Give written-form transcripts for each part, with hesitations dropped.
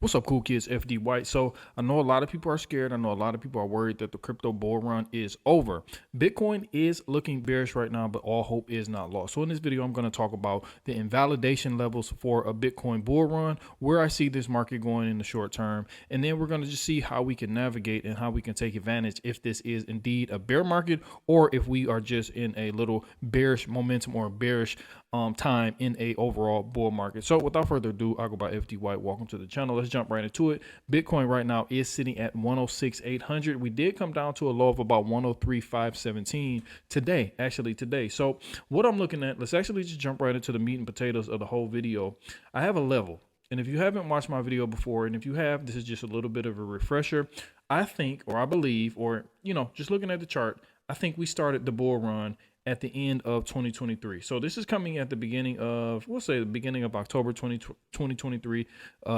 What's up, cool kids? FD White. So I know a lot of people are scared. I know a lot of people are worried that the crypto bull run is over. Bitcoin is looking bearish right now, but all hope is not lost. So in this video, I'm going to talk about the invalidation levels for a Bitcoin bull run, where I see this market going in the short term. And then we're going to just see how we can navigate and how we can take advantage if this is indeed a bear market, or if we are just in a little bearish momentum or bearish time in a overall bull market. So without further ado, I'll go by FD White. Welcome to the channel. Let's jump right into it. Bitcoin right now is sitting at 106,800. We did come down to a low of about 103,517 today, actually today. So what I'm looking at, let's actually just jump right into the meat and potatoes of the whole video. I have a level. And if you haven't watched my video before, and if you have, this is just a little bit of a refresher. I think, or I believe, or, just looking at the chart, I think we started the bull run at the end of 2023. So this is coming at the beginning of, we'll say the beginning of October 2023.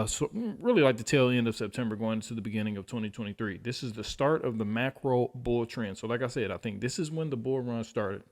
So really like the tail end of September going into the beginning of 2023. This is the start of the macro bull trend. So like I said, I think this is when the bull run started.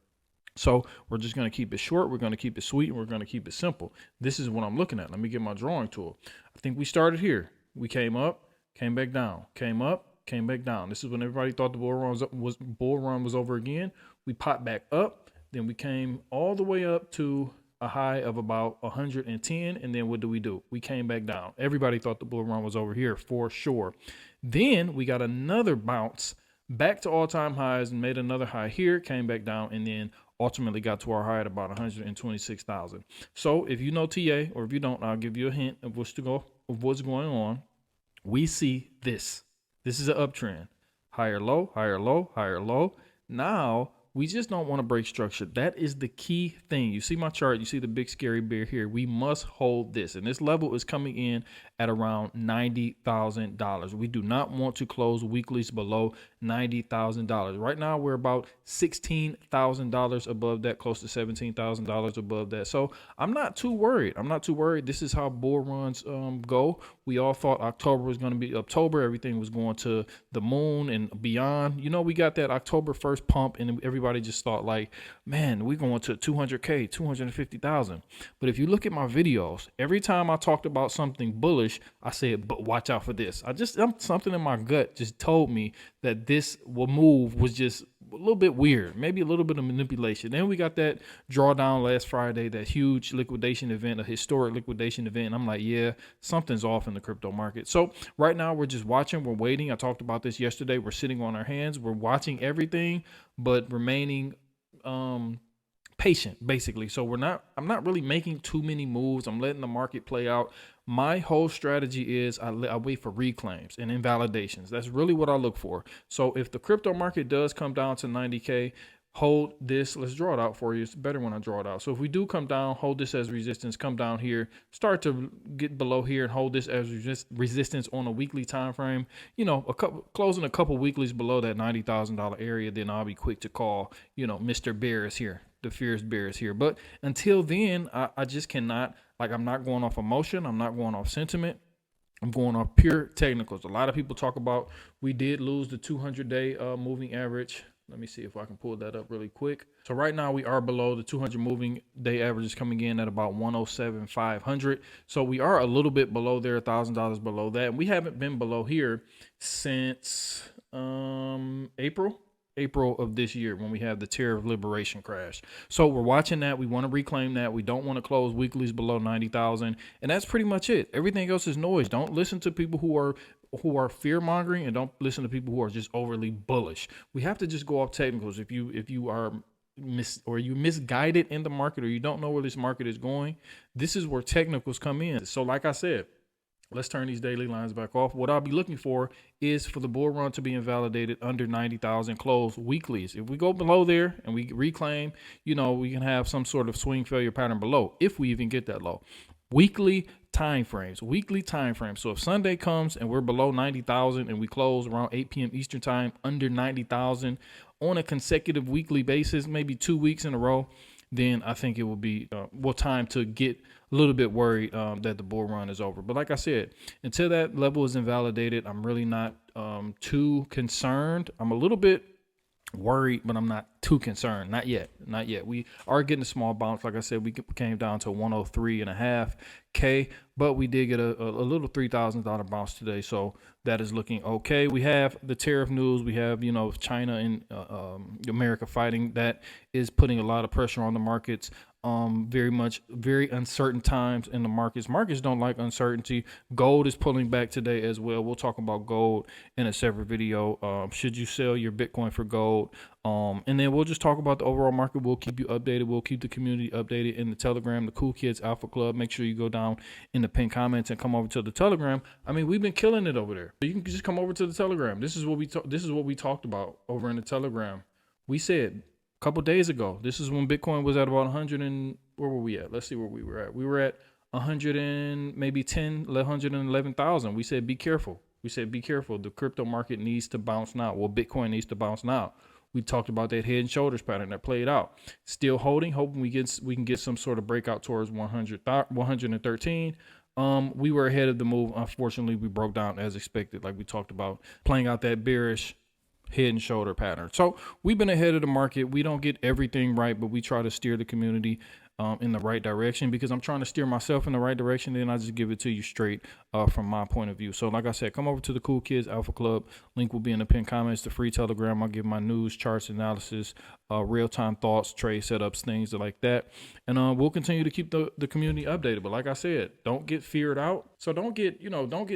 So we're just going to keep it short. We're going to keep it sweet, and we're going to keep it simple. This is what I'm looking at. Let me get my drawing tool. I think we started here. We came up, came back down, came up, came back down. This is when everybody thought the bull run was over again. We popped back up, then we came all the way up to a high of about 110, and then what do? We came back down. Everybody thought the bull run was over here for sure. Then we got another bounce back to all-time highs and made another high here, came back down, and then ultimately got to our high at about 126,000. So if you know TA, or if you don't, I'll give you a hint of what's going on. We see this. This is an uptrend. Higher low, higher low, higher low. Now we just don't want to break structure. That is the key thing. You see my chart, you see the big scary bear here. We must hold this. And this level is coming in at around $90,000. We do not want to close weeklies below $90,000. Right now, we're about $16,000 above that, close to $17,000 above that. So I'm not too worried. This is how bull runs go. We all thought October was going to be October. Everything was going to the moon and beyond. We got that October 1st pump, and everybody just thought like, man, we're going to 200K, 250,000. But if you look at my videos, every time I talked about something bullish, I said, but watch out for this. Something in my gut just told me that this move was just a little bit weird, maybe a little bit of manipulation. Then we got that drawdown last Friday, that huge liquidation event, a historic liquidation event. And I'm like, yeah, something's off in the crypto market. So right now we're just watching, we're waiting. I talked about this yesterday. We're sitting on our hands. We're watching everything, but remaining patient, basically. So I'm not really making too many moves. I'm letting the market play out. My whole strategy is I wait for reclaims and invalidations. That's really what I look for. So if the crypto market does come down to 90K, hold this. Let's draw it out for you. It's better when I draw it out. So if we do come down, hold this as resistance, come down here, start to get below here and hold this as resistance on a weekly time frame, closing a couple weeklies below that $90,000 area, then I'll be quick to call, Mr. Bear is here. The fierce bear is here. But until then, I just cannot, I'm not going off emotion. I'm not going off sentiment. I'm going off pure technicals. A lot of people talk about, we did lose the 200-day moving average. Let me see if I can pull that up really quick. So right now we are below the 200 moving day average, is coming in at about 107,500. So we are a little bit below there, $1,000 below that. And we haven't been below here since April of this year, when we have the tariff liberation crash. So we're watching that. We want to reclaim that. We don't want to close weeklies below 90,000. And that's pretty much it. Everything else is noise. Don't listen to people who are fear mongering, and don't listen to people who are just overly bullish. We have to just go off technicals. If you are misguided in the market, or you don't know where this market is going, this is where technicals come in. So like I said, let's turn these daily lines back off. What I'll be looking for is for the bull run to be invalidated under 90,000 close weeklies. If we go below there and we reclaim, we can have some sort of swing failure pattern below, if we even get that low. Weekly time frames. So if Sunday comes and we're below 90,000 and we close around 8 p.m. Eastern time under 90,000 on a consecutive weekly basis, maybe 2 weeks in a row, then I think it will be time to get a little bit worried that the bull run is over. But like I said, until that level is invalidated, I'm really not too concerned. I'm a little bit worried, but I'm not too concerned. Not yet. Not yet. We are getting a small bounce. Like I said, we came down to 103.5K, but we did get a little $3,000 bounce today. So that is looking okay. We have the tariff news. We have, China and America fighting. That is putting a lot of pressure on the markets. Very uncertain times in the markets. Markets don't like uncertainty. Gold is pulling back today as well. We'll talk about gold in a separate video. Should you sell your Bitcoin for gold? And then we'll just talk about the overall market. We'll keep you updated. We'll keep the community updated in the Telegram, the Cool Kids Alpha Club. Make sure you go down in the pinned comments and come over to the Telegram. I mean, we've been killing it over there. You can just come over to the Telegram. This is what we talked about over in the Telegram. We said a couple days ago, this is when Bitcoin was at about 100 and where were we at? Let's see where we were at. We were at 100 and maybe 111,000. We said be careful. We said be careful. The crypto market needs to bounce now. Well, Bitcoin needs to bounce now. We talked about that head and shoulders pattern that played out. Still holding, hoping we can get some sort of breakout towards 113. We were ahead of the move. Unfortunately, we broke down as expected, like we talked about, playing out that bearish head and shoulder pattern. So we've been ahead of the market. We don't get everything right, but we try to steer the community in the right direction, because I'm trying to steer myself in the right direction. Then I just give it to you straight from my point of view. So like I said, come over to the Cool Kids Alpha Club. Link will be in the pinned comments. The free Telegram. I'll give my news, charts, analysis, real-time thoughts, trade setups, things like that. And we'll continue to keep the community updated. But like I said, don't get feared out. So don't get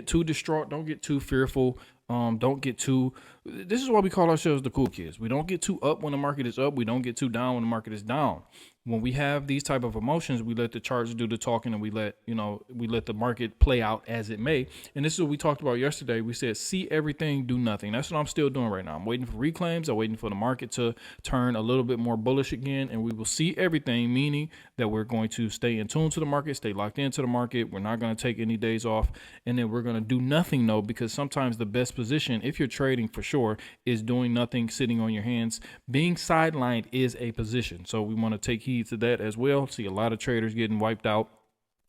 too distraught. Don't get too fearful. Don't get too, this is why we call ourselves the Cool Kids. We don't get too up when the market is up. We don't get too down when the market is down. When we have these type of emotions, we let the charts do the talking, and we let the market play out as it may. And this is what we talked about yesterday. We said, see everything, do nothing. That's what I'm still doing right now. I'm waiting for reclaims. I'm waiting for the market to turn a little bit more bullish again, and we will see everything, meaning that we're going to stay in tune to the market, stay locked into the market. We're not going to take any days off, and then we're going to do nothing, though, because sometimes the best position, if you're trading for sure, is doing nothing, sitting on your hands. Being sidelined is a position. So we want to take heed to that as well. See a lot of traders getting wiped out.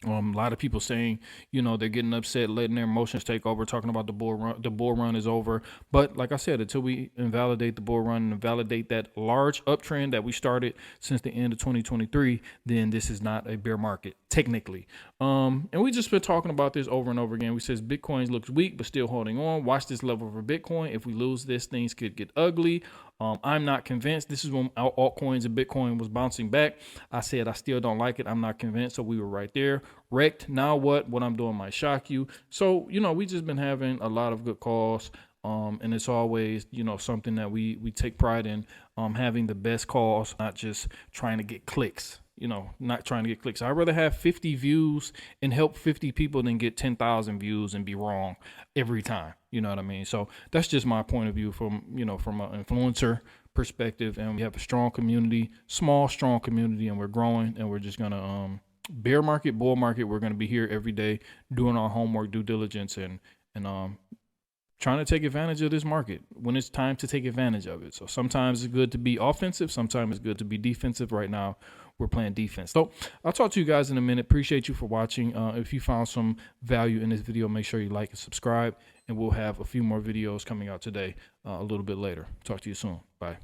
A lot of people saying, they're getting upset, letting their emotions take over, talking about the bull run is over. But like I said, until we invalidate the bull run and validate that large uptrend that we started since the end of 2023, then this is not a bear market, technically. And we just been talking about this over and over again. We says Bitcoin looks weak, but still holding on. Watch this level for Bitcoin. If we lose this, things could get ugly. I'm not convinced. This is when altcoins and Bitcoin was bouncing back. I said I still don't like it. I'm not convinced. So we were right there. Wrecked. Now what? What I'm doing might shock you. So, we just been having a lot of good calls. And it's always, something that we take pride in, having the best calls, not just trying to get clicks. Not trying to get clicks. I'd rather have 50 views and help 50 people than get 10,000 views and be wrong every time. You know what I mean? So that's just my point of view from an influencer perspective. And we have a strong community, small, strong community, and we're growing, and we're just going to, bear market, bull market. We're going to be here every day doing our homework, due diligence, and trying to take advantage of this market when it's time to take advantage of it. So sometimes it's good to be offensive. Sometimes it's good to be defensive. Right now, we're playing defense. So I'll talk to you guys in a minute. Appreciate you for watching. If you found some value in this video, make sure you like and subscribe, and we'll have a few more videos coming out today a little bit later. Talk to you soon. Bye.